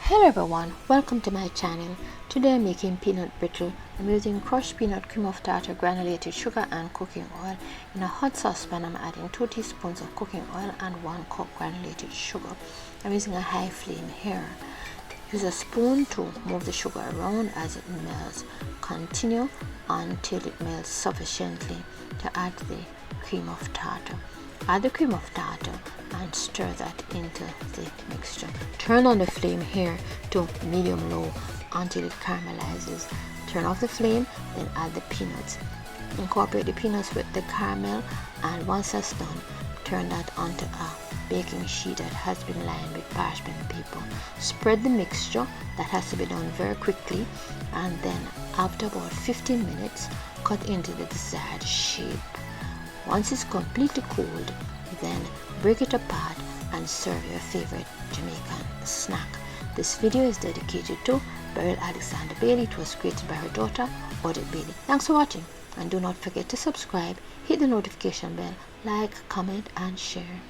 Hello everyone, welcome to my channel. Today I'm making peanut brittle. I'm using crushed peanut, cream of tartar, granulated sugar and cooking oil. In a hot saucepan I'm adding 2 teaspoons of cooking oil and 1 cup granulated sugar. I'm using a high flame here. Use a spoon to move the sugar around as it melts. Continue until it melts sufficiently to add the cream of tartar. Add the cream of tartar and stir that into the mixture. Turn on the flame here to medium-low until it caramelizes. Turn off the flame, then add the peanuts. Incorporate the peanuts with the caramel, and once that's done, turn that onto a baking sheet that has been lined with parchment paper. Spread the mixture, that has to be done very quickly, and then after about 15 minutes, cut into the desired shape. Once it's completely cooled, then break it apart and serve your favorite Jamaican snack. This video is dedicated to Beryl Alexander Baillie. It was created by her daughter, Baillie. Thanks for watching, and do not forget to subscribe, hit the notification bell, like, comment and share.